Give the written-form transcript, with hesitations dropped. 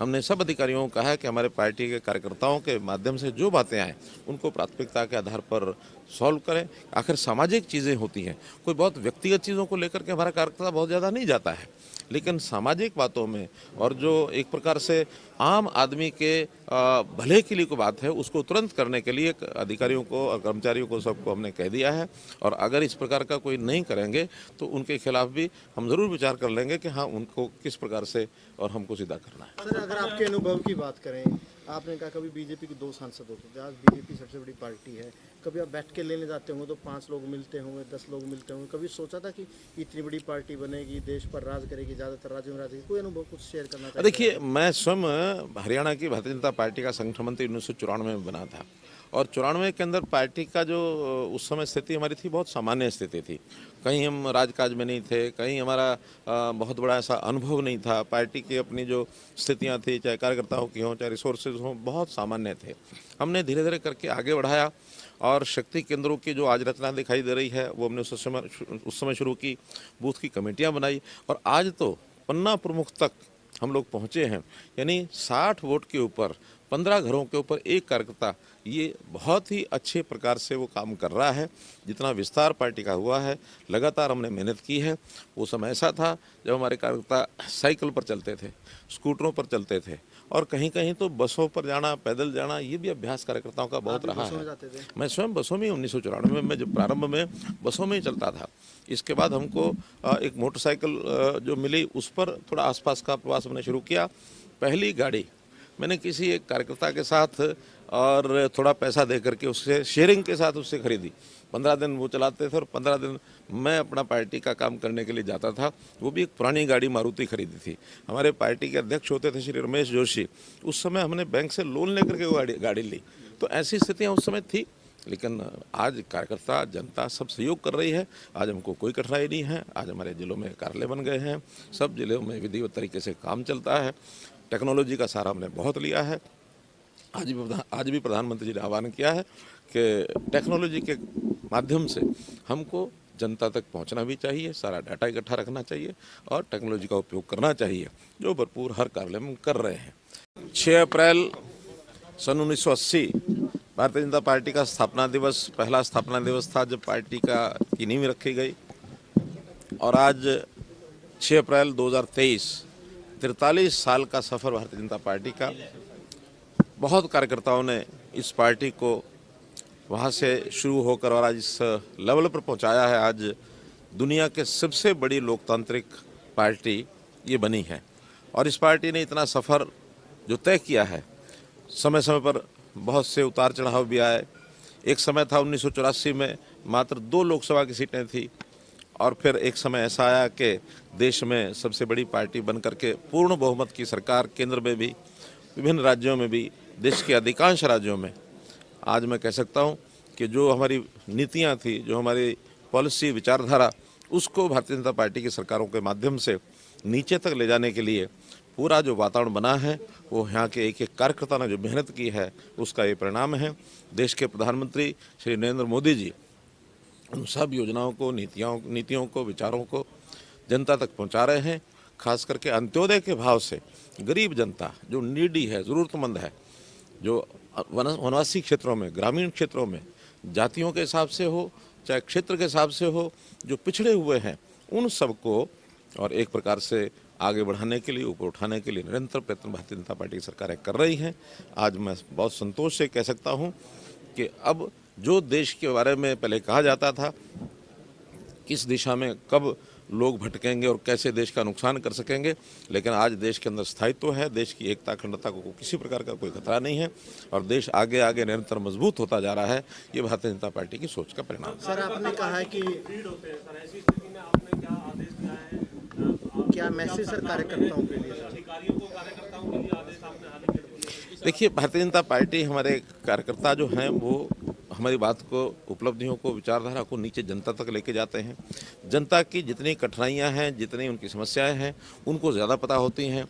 हमने सब अधिकारियों को कहा है कि हमारे पार्टी के कार्यकर्ताओं के माध्यम से जो बातें आएँ उनको प्राथमिकता के आधार पर सॉल्व करें। आखिर सामाजिक चीज़ें होती हैं, कोई बहुत व्यक्तिगत चीज़ों को लेकर के हमारा कार्यकर्ता बहुत ज़्यादा नहीं जाता है, लेकिन सामाजिक बातों में और जो एक प्रकार से आम आदमी के भले के लिए कोई बात है उसको तुरंत करने के लिए अधिकारियों को और कर्मचारियों को सबको हमने कह दिया है। और अगर इस प्रकार का कोई नहीं करेंगे तो उनके खिलाफ भी हम ज़रूर विचार कर लेंगे कि हाँ, उनको किस प्रकार से और हमको सीधा करना है। सर, अगर आपके अनुभव की बात करें, आपने कहा कभी बीजेपी के 2 सांसद होते थे, आज बीजेपी सबसे बड़ी पार्टी है। कभी आप बैठ के लेने जाते होंगे तो 5 लोग मिलते होंगे, 10 लोग मिलते होंगे। कभी सोचा था कि इतनी बड़ी पार्टी बनेगी, देश पर राज करेगी, ज़्यादातर राज्यों में राज करेगी? कोई अनुभव कुछ शेयर करना चाहिए? देखिए, मैं स्वयं हरियाणा की भारतीय जनता पार्टी का संगठन मंत्री 1994 में बना था और 94 के अंदर पार्टी का जो उस समय स्थिति हमारी थी, बहुत सामान्य स्थिति थी। कहीं हम राजकाज में नहीं थे, कहीं हमारा बहुत बड़ा ऐसा अनुभव नहीं था। पार्टी की अपनी जो स्थितियां थी, चाहे कार्यकर्ताओं की हों, चाहे रिसोर्सेज हों, बहुत सामान्य थे। हमने धीरे धीरे करके आगे बढ़ाया और शक्ति केंद्रों की जो आज रचना दिखाई दे रही है वो हमने उस समय शुरू की। बूथ की कमेटियाँ बनाई और आज तो पन्ना प्रमुख तक हम लोग पहुँचे हैं। यानी 60 वोट के ऊपर 15 घरों के ऊपर एक कार्यकर्ता, ये बहुत ही अच्छे प्रकार से वो काम कर रहा है। जितना विस्तार पार्टी का हुआ है, लगातार हमने मेहनत की है। वो समय ऐसा था जब हमारे कार्यकर्ता साइकिल पर चलते थे, स्कूटरों पर चलते थे और कहीं कहीं तो बसों पर जाना, पैदल जाना, ये भी अभ्यास कार्यकर्ताओं का बहुत रहा है। मैं स्वयं बसों में 1994 में जब प्रारंभ में बसों में ही चलता था। इसके बाद हमको एक मोटरसाइकिल जो मिली उस पर थोड़ा आसपास का प्रवास हमने शुरू किया। पहली गाड़ी मैंने किसी एक कार्यकर्ता के साथ और थोड़ा पैसा दे करके उससे शेयरिंग के साथ उससे खरीदी। 15 दिन वो चलाते थे और 15 दिन मैं अपना पार्टी का काम करने के लिए जाता था। वो भी एक पुरानी गाड़ी मारुति खरीदी थी। हमारे पार्टी के अध्यक्ष होते थे श्री रमेश जोशी। उस समय हमने बैंक से लोन लेकर के वो गाड़ी ली। तो ऐसी स्थितियाँ उस समय थी, लेकिन आज कार्यकर्ता जनता सब सहयोग कर रही है। आज हमको कोई कठिनाई नहीं है। आज हमारे जिलों में कार्यालय बन गए हैं, सब जिलों में विधिवत तरीके से काम चलता है। टेक्नोलॉजी का सहारा हमने बहुत लिया है। आज भी प्रधानमंत्री जी ने आह्वान किया है कि टेक्नोलॉजी के माध्यम से हमको जनता तक पहुंचना भी चाहिए, सारा डाटा इकट्ठा रखना चाहिए और टेक्नोलॉजी का उपयोग करना चाहिए, जो भरपूर हर कार्यालय में कर रहे हैं। 6 अप्रैल सन 1980 भारतीय जनता पार्टी का स्थापना दिवस, पहला स्थापना दिवस था जब पार्टी की नींव रखी गई। और आज 6 अप्रैल 2023, 43 साल का सफ़र भारतीय जनता पार्टी का। बहुत कार्यकर्ताओं ने इस पार्टी को वहाँ से शुरू होकर और आज इस लेवल पर पहुँचाया है। आज दुनिया के सबसे बड़ी लोकतांत्रिक पार्टी ये बनी है और इस पार्टी ने इतना सफ़र जो तय किया है, समय समय पर बहुत से उतार चढ़ाव भी आए। एक समय था 1984 में मात्र 2 लोकसभा की सीटें थी और फिर एक समय ऐसा आया कि देश में सबसे बड़ी पार्टी बन करके पूर्ण बहुमत की सरकार केंद्र में भी, विभिन्न राज्यों में भी, देश के अधिकांश राज्यों में। आज मैं कह सकता हूं कि जो हमारी नीतियां थी, जो हमारी पॉलिसी विचारधारा, उसको भारतीय जनता पार्टी की सरकारों के माध्यम से नीचे तक ले जाने के लिए पूरा जो वातावरण बना है वो यहाँ के एक एक कार्यकर्ता ने जो मेहनत की है उसका ये परिणाम है। देश के प्रधानमंत्री श्री नरेंद्र मोदी जी उन सब योजनाओं को, नीतियों को, विचारों को जनता तक पहुंचा रहे हैं। खास करके अंत्योदय के भाव से गरीब जनता जो नीडी है, ज़रूरतमंद है, जो वनवासी क्षेत्रों में, ग्रामीण क्षेत्रों में, जातियों के हिसाब से हो चाहे क्षेत्र के हिसाब से हो, जो पिछड़े हुए हैं, उन सबको और एक प्रकार से आगे बढ़ाने के लिए, ऊपर उठाने के लिए निरंतर प्रयत्न भारतीय जनता पार्टी की सरकारें कर रही हैं। आज मैं बहुत संतोष से कह सकता हूं कि अब जो देश के बारे में पहले कहा जाता था, किस दिशा में कब लोग भटकेंगे और कैसे देश का नुकसान कर सकेंगे, लेकिन आज देश के अंदर स्थायित्व है, देश की एकता अखंडता को किसी प्रकार का कोई खतरा नहीं है और देश आगे आगे निरंतर मजबूत होता जा रहा है। ये भारतीय जनता पार्टी की सोच का परिणाम। सर, आपने कहा है कि क्या मैसेज सर कार्यकर्ताओं के लिए? देखिए, भारतीय जनता पार्टी, हमारे कार्यकर्ता जो हैं वो हमारी बात को, उपलब्धियों को, विचारधारा को नीचे जनता तक लेके जाते हैं। जनता की जितनी कठिनाइयां हैं, जितनी उनकी समस्याएं हैं, उनको ज़्यादा पता होती हैं।